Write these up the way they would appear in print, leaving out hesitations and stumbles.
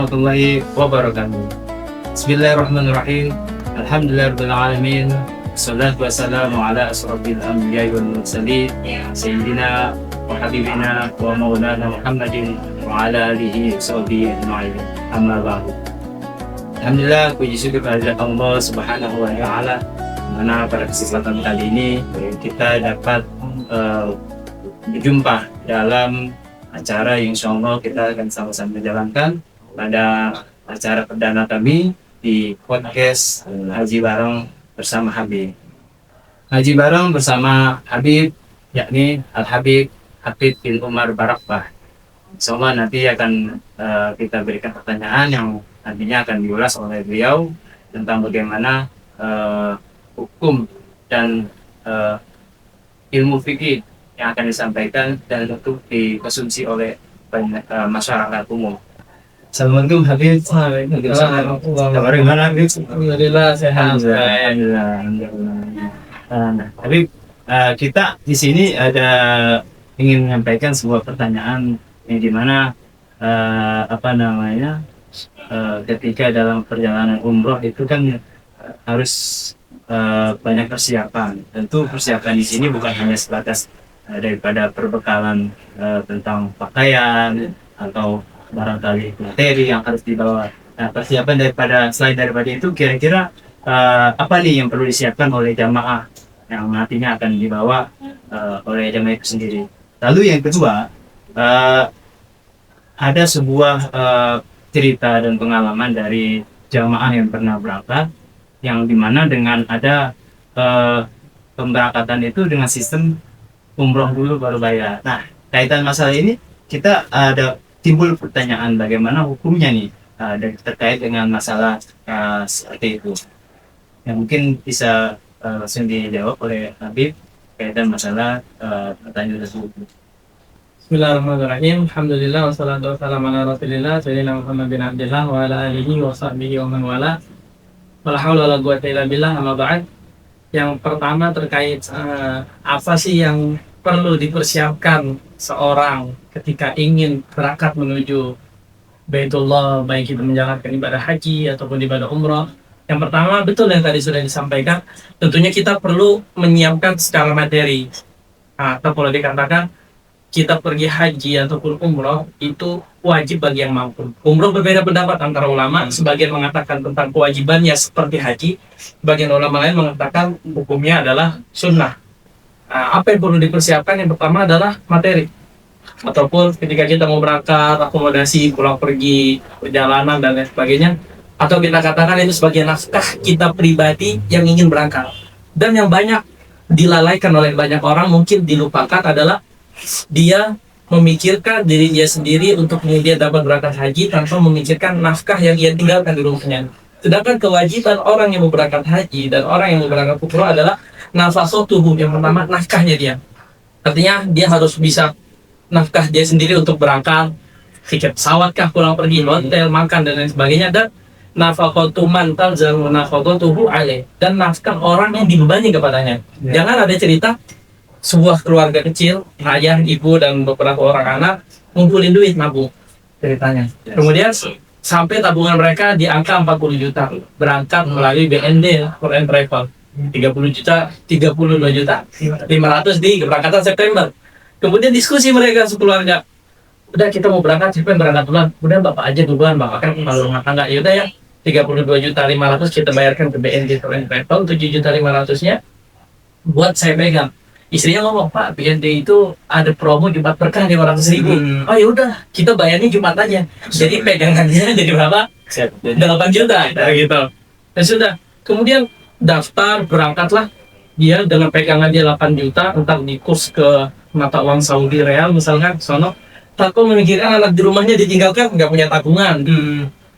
warahmatullahi wabarakatuh. Bismillahirrahmanirrahim. Alhamdulillahirabbil alamin. Wassalatu wassalamu ala asrofil anbiya'i wal mursalin sayyidina wa habibina wa maulana Muhammadin wa ala alihi wa sahbihi ajma'in. Amma ba'du. Alhamdulillah, puji syukur kehadirat Allah Subhanahu wa taala, mana pada kesempatan kali ini kita dapat berjumpa dalam acara yang insyaallah kita akan sama-sama jalankan pada acara perdana kami di podcast Haji Bareng bersama Habib. Haji Bareng bersama Habib, yakni Al-Habib Habib bin Umar Barakbah. Insyaallah nanti akan kita berikan pertanyaan yang nantinya akan diulas oleh beliau tentang bagaimana hukum dan ilmu fikih yang akan disampaikan dan untuk dikonsumsi oleh masyarakat umum. Assalamualaikum Habib. Waalaikumsalam. Bagaimana Habib? Alhamdulillah sehat. Alhamdulillah. Nah, Habib, kita di sini ada ingin menyampaikan sebuah pertanyaan yang dimana ketika dalam perjalanan umroh itu kan harus banyak persiapan. Tentu persiapan di sini bukan hanya sebatas daripada perbekalan tentang pakaian atau barangkali materi yang harus dibawa. Nah, persiapan selain daripada itu, kira-kira apa nih yang perlu disiapkan oleh jamaah yang nantinya akan dibawa oleh jamaah itu sendiri. Lalu yang kedua, ada sebuah cerita dan pengalaman dari jamaah yang pernah berangkat, yang dimana dengan ada pemberangkatan itu dengan sistem umroh dulu baru bayar. Nah, kaitan masalah ini kita ada timbul pertanyaan bagaimana hukumnya nih terkait dengan masalah seperti itu. Yang mungkin bisa langsung dijawab oleh Habib kaitan masalah pertanyaan tersebut. Bismillahirrahmanirrahim. Alhamdulillah wassalatu wassalamu ala Rasulillah sayyidina Muhammad bin Abdullah wa ala alihi wa sahbihi wa man wala. Wala haula wala quwwata illa billah. Amma ba'd. Yang pertama terkait apa sih yang perlu dipersiapkan seorang ketika ingin berangkat menuju Baitullah, baik itu menjalankan ibadah haji ataupun ibadah umrah. Yang pertama, betul yang tadi sudah disampaikan, tentunya kita perlu menyiapkan secara materi. Atau kalau dikatakan kita pergi haji ataupun umrah itu wajib bagi yang mampu. Umrah berbeda pendapat antara ulama, sebagian mengatakan tentang kewajibannya seperti haji, sebagian ulama lain mengatakan hukumnya adalah sunnah. Apa yang perlu dipersiapkan? Yang pertama adalah materi, ataupun ketika kita mau berangkat, akomodasi, pulang pergi, perjalanan dan lain sebagainya, atau kita katakan itu sebagai naskah kita pribadi yang ingin berangkat. Dan yang banyak dilalaikan oleh banyak orang, mungkin dilupakan adalah dia memikirkan diri dia sendiri untuk kemudian dapat berangkat haji tanpa memikirkan nafkah yang ia tinggalkan di rumahnya. Sedangkan kewajiban orang yang mau berangkat haji dan orang yang mau berangkat umroh adalah nafaqatuhu, yang pertama nafkahnya dia. Artinya dia harus bisa nafkah dia sendiri untuk berangkat, tiket pesawat kah, pulang pergi, hotel, makan dan lain sebagainya, dan nafaqatu man talzamu nafaqatuhu alaih, dan nafkah orang yang dibebani kepadanya. Jangan ada cerita sebuah keluarga kecil, ayah, ibu dan beberapa orang anak ngumpulin duit nabung ceritanya. Kemudian sampai tabungan mereka di angka 40 juta, berangkat melalui BND, Foreign Travel. 30 juta, 32 juta, 500 di keberangkatan September. Kemudian diskusi mereka sekeluarga, udah kita mau berangkat, siapa yang berangkat duluan? Udah bapak aja duluan, bapak kan kalau rumah tangga. Ya udah ya, 32 juta 500 kita bayarkan ke BND Foreign Travel, 7 juta 500-nya buat saya pegang. Istrinya ngomong, Pak, BND itu ada promo Jumat berkah 500.000. Oh ya udah, kita bayarnya Jumat aja. Jadi pegangannya jadi berapa? 8 juta, gitu. Dan sudah, kemudian daftar, berangkatlah dia dengan pegangan dia 8 juta, entah di kurs ke mata uang Saudi Real misalkan, sono. Takut memikirkan anak di rumahnya ditinggalkan, nggak punya tabungan.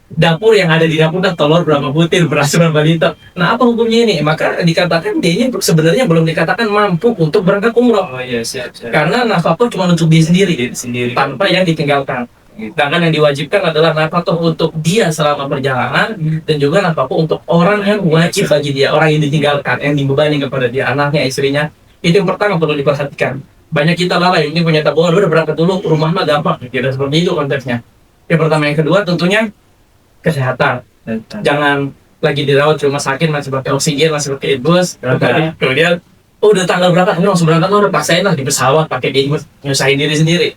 Dapur yang ada di dapur dah telur berapa butir, beras berapa liter. Nah, apa hukumnya ini? Maka dikatakan dia ini sebenarnya belum dikatakan mampu untuk berangkat umroh. Oh iya, siap. Karena nafkah cuma untuk dia sendiri, tanpa yang ditinggalkan. Sedangkan yang diwajibkan adalah nafkah untuk dia selama perjalanan, dan juga nafkah untuk orang yang wajib bagi dia, orang yang ditinggalkan, yang dibebani kepada dia, anaknya, istrinya. Itu yang pertama perlu diperhatikan. Banyak kita lalai, ini punya tabungan, udah berangkat dulu, rumah mah gampang. Tidak seperti itu konteksnya. Yang pertama. Yang kedua, tentunya kesehatan. Jangan lagi dirawat di rumah sakit masih pakai oksigen, masih pakai infus, kemudian udah tanggal berapa ini langsung berangkat, udah paksain lah di pesawat pakai infus, nyusahin diri sendiri.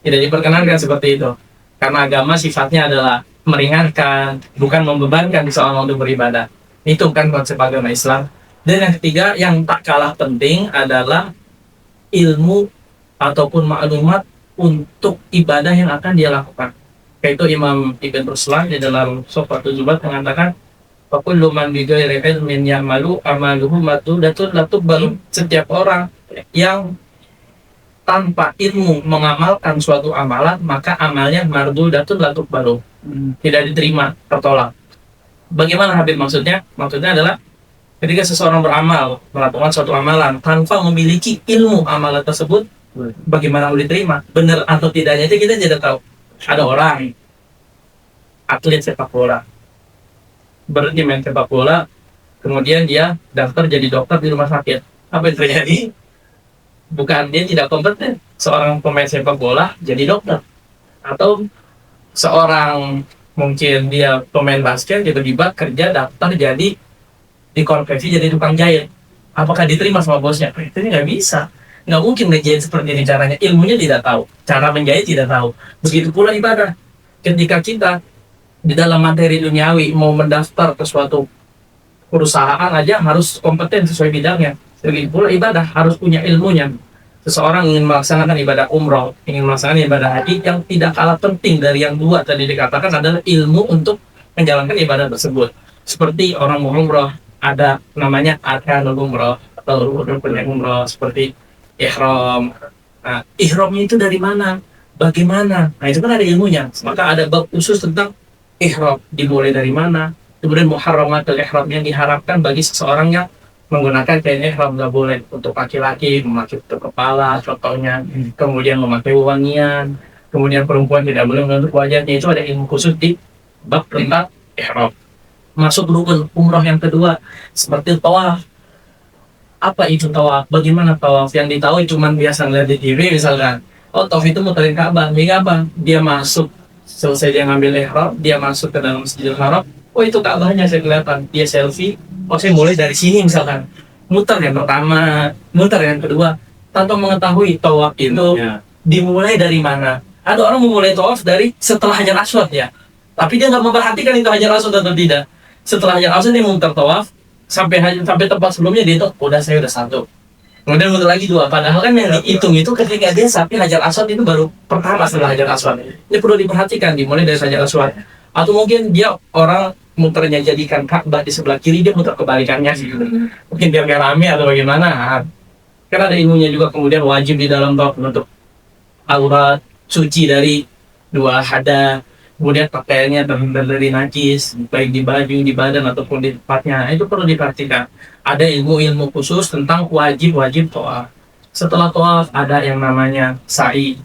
Tidak diperkenankan seperti itu, karena agama sifatnya adalah meringankan, bukan membebankan seorang untuk beribadah. Itu kan konsep agama Islam. Dan yang ketiga yang tak kalah penting adalah ilmu ataupun maklumat untuk ibadah yang akan dia lakukan. Yaitu Imam Ibn Ruslan di dalam Sofatul Zubat mengatakan, "Fakullu man bighairi ilmin ya'malu amaluhu matudatun latubbalu." Setiap orang yang tanpa ilmu mengamalkan suatu amalan, maka amalnya mardudatun latubbalu, tidak diterima, tertolak. Bagaimana Habib maksudnya? Maksudnya adalah ketika seseorang beramal, melakukan suatu amalan tanpa memiliki ilmu amalan tersebut, bagaimana mau diterima? Benar atau tidaknya itu kita tidak tahu. Ada orang atlet sepak bola, berhenti main sepak bola, kemudian dia daftar jadi dokter di rumah sakit. Apa yang terjadi? Bukan dia tidak kompeten, seorang pemain sepak bola jadi dokter, atau seorang mungkin dia pemain basket tiba-tiba kerja daftar jadi dikonversi jadi tukang jahit. Apakah diterima sama bosnya? Itu nggak bisa, nggak mungkin ngejahit seperti ini caranya. Ilmunya tidak tahu, cara menjahit tidak tahu. Begitu pula ibadah. Ketika kita di dalam materi duniawi mau mendaftar ke suatu perusahaan aja harus kompeten sesuai bidangnya. Begitu pula ibadah harus punya ilmunya. Seseorang ingin melaksanakan ibadah umroh, ingin melaksanakan ibadah haji, yang tidak kalah penting dari yang dua tadi dikatakan adalah ilmu untuk menjalankan ibadah tersebut. Seperti orang mau umroh, ada namanya arkanul umroh atau rukun umroh, seperti ihram. Nah, ihramnya itu dari mana? Bagaimana? Nah, itu kan ada ilmunya. Maka ada bab khusus tentang ihram, dimulai dari mana. Kemudian muharramatul ihram yang diharapkan bagi seseorang yang menggunakan kain ihram, nggak boleh untuk laki-laki memakai tutup kepala contohnya, kemudian memakai wangian, kemudian perempuan tidak boleh menutup wajahnya. Itu ada ilmu khusus di bab tentang ihram. Masuk rukun umroh yang kedua seperti tawaf. Apa itu tawaf? Bagaimana tawaf? Yang ditahu cuma biasa ngeliat di TV misalkan, oh tawaf itu muterin Ka'bah. Ini apa? Dia masuk, selesai dia ngambil ihram, dia masuk ke dalam Masjidil Haram, oh itu Ka'bahnya saya kelihatan, dia selfie, oh saya mulai dari sini misalkan, muter yang pertama, muter yang kedua, tanpa mengetahui tawaf itu dimulai dari mana. Ada orang memulai tawaf dari setelah Hajar Aswad ya, tapi dia nggak memperhatikan itu Hajar Aswad atau tidak. Setelah Hajar Aswad dia muter tawaf sampai tempat sebelumnya dia tuh udah saya udah satu, kemudian muter lagi dua. Padahal kan yang dihitung itu ketika dia sampai Hajar Aswad itu baru pertama setelah Hajar Aswad. Ini perlu diperhatikan, dimulai dari Hajar Aswad. Atau mungkin dia orang muternya jadikan Ka'bah di sebelah kiri, dia muter kebalikannya sih. Mungkin biar gak rame atau bagaimana. Karena ada ilmunya juga. Kemudian wajib di dalam tawaf untuk aurat, suci dari dua hadas, kemudian pakaiannya terhindar dari najis, baik di baju, di badan ataupun di tempatnya. Itu perlu diperhatikan. Ada ilmu-ilmu khusus tentang wajib-wajib tawaf. Setelah tawaf ada yang namanya sa'i.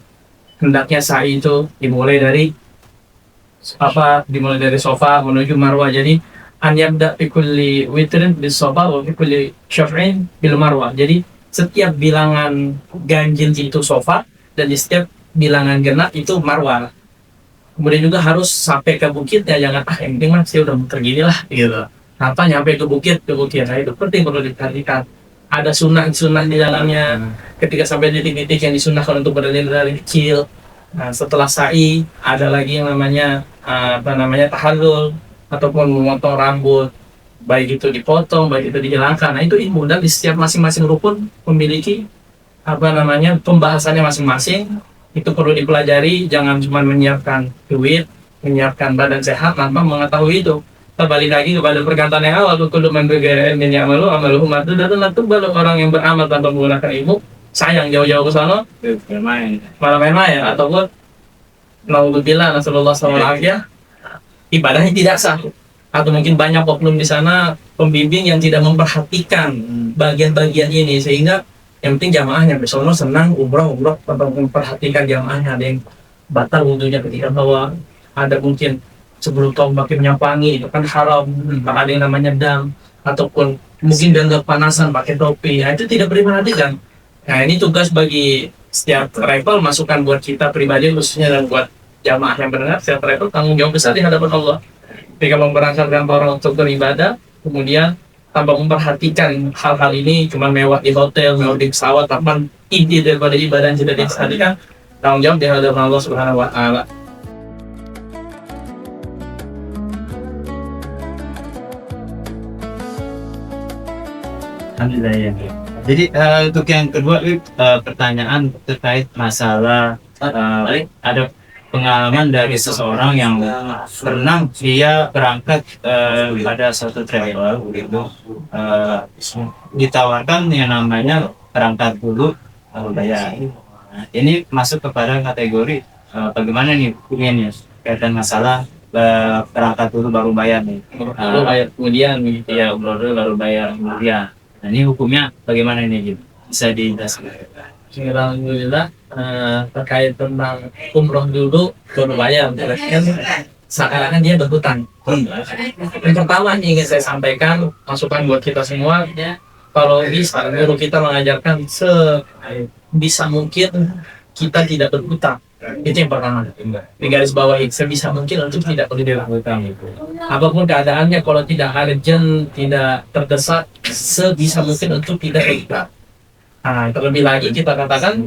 Hendaknya sa'i itu dimulai dari sofa menuju marwah. Jadi an yabda fi kulli witrin bis sofa wa fi kulli syaf'in bil marwah. Jadi setiap bilangan ganjil itu sofa dan di setiap bilangan genap itu marwah. Kemudian juga harus sampai ke bukitnya, jangan yang penting mah saya udah muter gini lah gitu. Tanpa nyampe ke bukit. Nah, itu penting, perlu diperhatikan. Ada sunnah di dalamnya. Ketika sampai di titik-titik yang disunahkan untuk berdalil kecil. Nah, setelah sa'i ada lagi yang namanya tahallul ataupun memotong rambut, baik itu dipotong, baik itu dihilangkan. Nah, itu ilmu, dan di setiap masing-masing rukun memiliki pembahasannya masing-masing. Itu perlu dipelajari, jangan cuma menyiapkan duit, menyiapkan badan sehat tanpa mengetahui itu. Kembali lagi kepada perkataan yang awal, kullu man bighairi ilmin ya'malu amaluhu mardudatun latubbalu. Orang yang beramal tanpa menggunakan ilmu, sayang jauh-jauh ke sana malah main-main, ataupun naudzubillah nasallallahu alaihi ibadahnya tidak sah. Atau mungkin banyak oknum di sana pembimbing yang tidak memperhatikan bagian-bagian ini, sehingga yang penting jamaahnya besok senang umroh tanpa memperhatikan jamaahnya. Ada yang batal wudhunya ketika bawa, ada mungkin sebelum tahun pakai minyak wangi, itu kan haram. Ada yang namanya dam, ataupun mungkin dianggap panasan pakai topi. Nah, itu tidak diperhatikan. Nah, ini tugas bagi setiap travel, masukan buat kita pribadi khususnya, dan buat jamaah yang benar. Setiap travel tanggung jawab besar di hadapan Allah. ketika memberangkatkan orang untuk beribadah, kemudian tanpa memperhatikan hal-hal ini, cuma mewah di hotel, mewah di pesawat, tanpa inti daripada ibadah yang tidak diperhatikan, tanggung jawab di hadapan Allah Subhanahu wa Ta'ala. Alhamdulillah ya. Jadi untuk yang kedua, pertanyaan terkait masalah ada pengalaman dari seseorang yang pernah dia berangkat pada suatu travel gitu, ditawarkan yang namanya berangkat dulu lalu bayar. Nah, ini masuk kepada kategori bagaimana nih hukumnya kaitan masalah berangkat dulu baru bayar nih. Lalu bayar kemudian, gitu. Ya, umroh dulu baru bayar kemudian. Nah, ini hukumnya bagaimana ini, Jim? Bisa dijelaskan? Alhamdulillah, terkait tentang umroh dulu baru bayar, berarti kan seakan-akan dia berhutang. Yang pertama yang ingin saya sampaikan, masukan buat kita semua, kalau bisa guru kita mengajarkan sebisa mungkin kita tidak berhutang. Itu yang pertama. Di garis bawahi, sebisa mungkin untuk tidak berhutang. Apapun keadaannya, kalau tidak urgent, tidak terdesak, sebisa mungkin untuk tidak berhutang. Nah, terlebih lagi kita katakan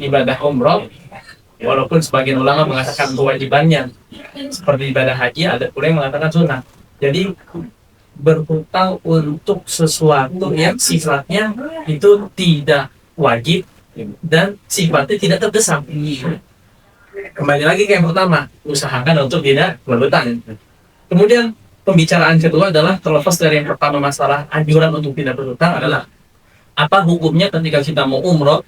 ibadah umroh, walaupun sebagian ulama mengatakan kewajibannya seperti ibadah haji, ada pula yang mengatakan sunnah. Jadi berhutang untuk sesuatu yang sifatnya itu tidak wajib dan sifatnya tidak terdesak. Kembali lagi ke yang pertama, usahakan untuk tidak berhutang. Kemudian pembicaraan kedua adalah terlepas dari yang pertama masalah anjuran untuk tidak berhutang adalah apa hukumnya ketika kita mau umroh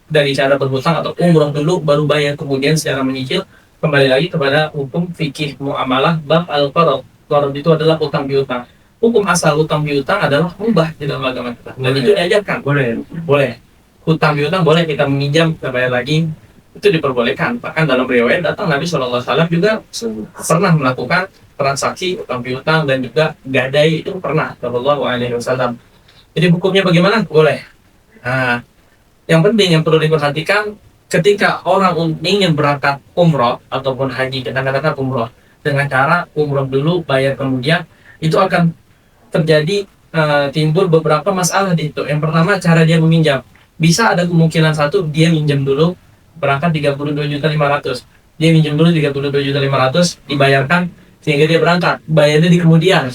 dari cara berhutang atau umroh dulu baru bayar kemudian secara menyicil. Kembali lagi kepada hukum fikih muamalah bab al-qarad. Qarad itu adalah hutang piutang. Hukum asal hutang piutang adalah mubah di dalam agama kita. Dan itu diajarkan. Boleh. Hutang piutang boleh, kita meminjam, kita bayar lagi, itu diperbolehkan. Bahkan dalam riwayat datang Nabi SAW juga pernah melakukan transaksi hutang piutang dan juga gadai, itu pernah Sallallahu Alaihi Wasallam. Jadi hukumnya bagaimana? Boleh. Nah, yang penting yang perlu diperhatikan ketika orang ingin berangkat umroh ataupun haji, kita katakan umroh dengan cara umroh dulu bayar kemudian, itu akan terjadi timbul beberapa masalah di situ. Yang pertama, cara dia meminjam. Bisa ada kemungkinan satu, dia minjam dulu berangkat 32.500.000. Dia minjam dulu 32.500.000, dibayarkan sehingga dia berangkat. Bayarnya di kemudian.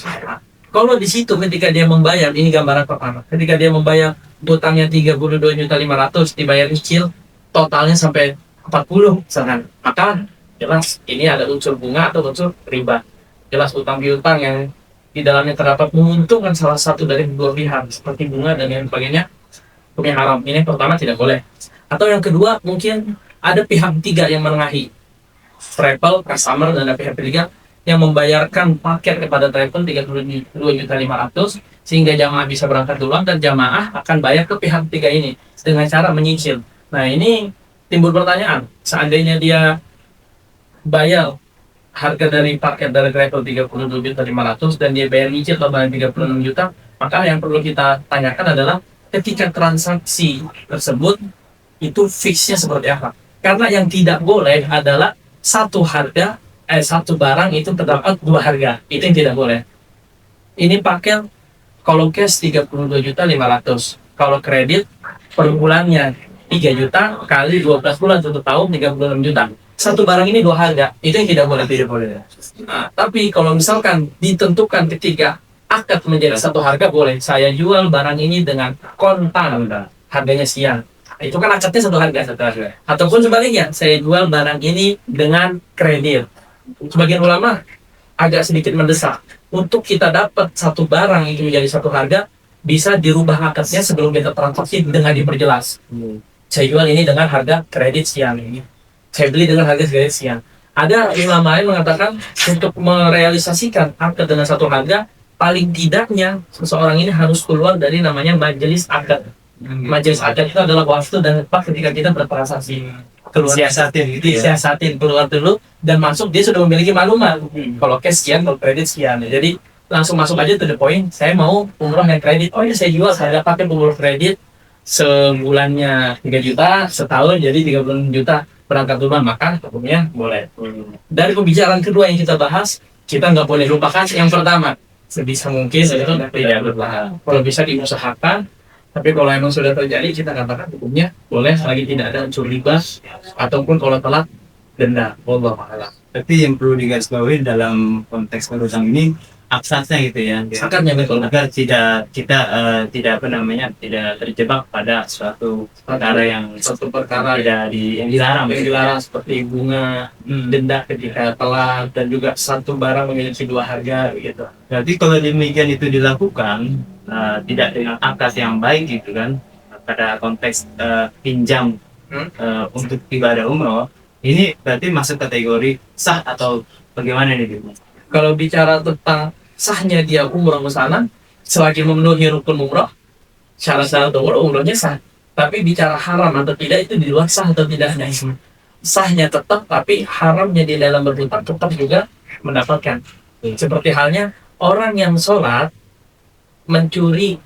Kalau di situ ketika dia membayar, ini gambaran pertama. Ketika dia membayar utangnya 32.500.000, dibayar cicil, totalnya sampai 40 misalkan. Maka jelas ini ada unsur bunga atau unsur riba. Jelas utang piutang yang di dalamnya terdapat menguntungkan salah satu dari dua pihak seperti bunga dan lain sebagainya, hukumnya haram. Ini pertama tidak boleh. Atau yang kedua, mungkin ada pihak ketiga yang menengahi, travel, customer, dan ada pihak ketiga yang membayarkan paket kepada travel 32.500.000 sehingga jamaah bisa berangkat duluan dan jamaah akan bayar ke pihak ketiga ini dengan cara menyicil. Nah, ini timbul pertanyaan, seandainya dia bayar harga dari paket dari travel 32.500.000 dan dia bayar nyicil totalnya 36 juta, maka yang perlu kita tanyakan adalah ketika transaksi tersebut itu fixnya seperti apa. Karena yang tidak boleh adalah satu barang itu terdapat dua harga. Itu yang tidak boleh. Ini paket kalau cash 32.500.000. Kalau kredit per bulannya 3 juta kali 12 bulan 1 tahun 36 juta. Satu barang ini dua harga. Itu yang tidak boleh. Nah, tapi kalau misalkan ditentukan ketika akad menjadi satu harga, boleh. Saya jual barang ini dengan kontan, harganya sekian. Itu kan akadnya satu harga. Ataupun sebaliknya, saya jual barang ini dengan kredit. Sebagian ulama agak sedikit mendesak untuk kita dapat satu barang itu menjadi satu harga, bisa dirubah akadnya sebelum kita transaksi dengan diperjelas. Saya jual ini dengan harga kredit sekian, saya beli dengan harga kredit sekian. Ada ulama lain mengatakan untuk merealisasikan akad dengan satu harga, paling tidaknya seseorang ini harus keluar dari namanya majelis akad. Majelis akad itu adalah waktu dan tempat ketika kita bertransaksi. Siasatin keluar dulu dan masuk, dia sudah memiliki maklumat kalau cash sekian, kalau kredit sekian. Jadi langsung masuk aja to the point, saya mau umroh yang kredit. Oh ya, saya jual, saya pakai umroh kredit sebulannya 3 juta, setahun jadi 36 juta berangkat duluan, maka hukumnya boleh. Dari pembicaraan kedua yang kita bahas, kita nggak boleh lupakan yang pertama, sebisa mungkin itu tidak berpahala. Kalau bisa diusahakan, tapi kalau emang sudah terjadi, kita katakan hukumnya boleh selagi tidak ada unsur riba, ataupun kalau telat denda. Wallahu a'lam. Tapi yang perlu digarisbawahi dalam konteks berutang ini aksasnya gitu ya, Akadnya betul. agar tidak kita tidak apa namanya tidak terjebak pada suatu perkara yang Satu perkara tidak yang dilarang. yang dilarang seperti bunga, denda ketika telat, dan juga satu barang memiliki dua harga gitu. Berarti kalau demikian itu dilakukan tidak dengan akad yang baik gitu kan, pada konteks pinjam untuk ibadah umroh, ini berarti masuk kategori sah atau bagaimana nih gitu? Kalau bicara tentang sahnya dia umroh ke sana, selagi memenuhi rukun umroh, syarat-syarat umrohnya sah. Tapi bicara haram atau tidak itu di luar sah atau tidaknya. Sahnya tetap, tapi haramnya di dalam berhutang tetap juga mendapatkan. Seperti halnya orang yang sholat mencuri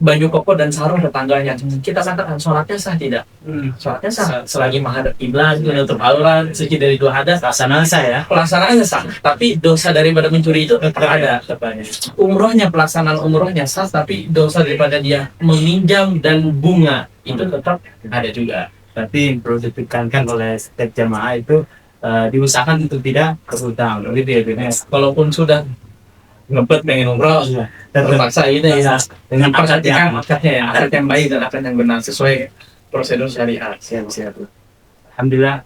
baju koko dan sarung tetangganya, kita katakan sholatnya sah tidak? Sholatnya sah selagi menghadap kiblat, menutup aurat, suci dari dua hadas, Pelaksanaan sah ya? pelaksanaannya sah. Tapi dosa daripada mencuri itu tetap ada. Umrohnya, pelaksanaan umrohnya sah, tapi dosa daripada dia meminjam dan bunga itu tetap ada juga. Berarti yang perlu ditekankan oleh setiap jamaah itu diusahakan untuk tidak berhutang, gitu ya, Bim? Kalaupun sudah ngebet pengen umroh, terpaksa ini ya dengan akad yang akad yang baik dan akad yang benar sesuai prosedur syariat. siap. Alhamdulillah,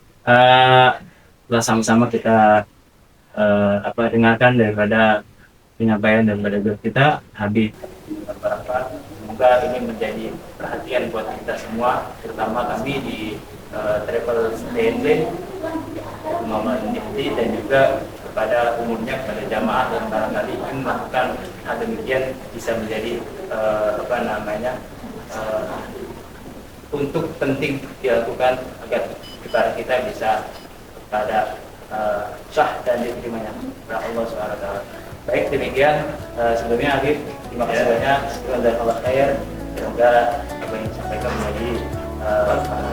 telah sama-sama kita dengarkan daripada penyampaian daripada guru kita Habib. Semoga ini menjadi perhatian buat kita semua, terutama kami di travel DNB, Muhammad Nifti, dan juga kepada umumnya, kepada jamaah yang barangkali ingin melakukan hal demikian bisa menjadi untuk penting dilakukan agar ibadah kita bisa pada sah dan diterimanya oleh Allah SWT. Baik, demikian sebelumnya Habib, terima kasih banyak. Jazakallahu khair. Semoga apa yang disampaikan menjadi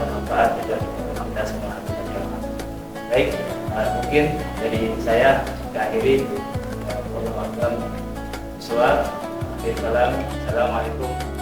manfaat dan kita semua. Baik, mungkin dari saya akhiri. Assalamualaikum. Assalamualaikum.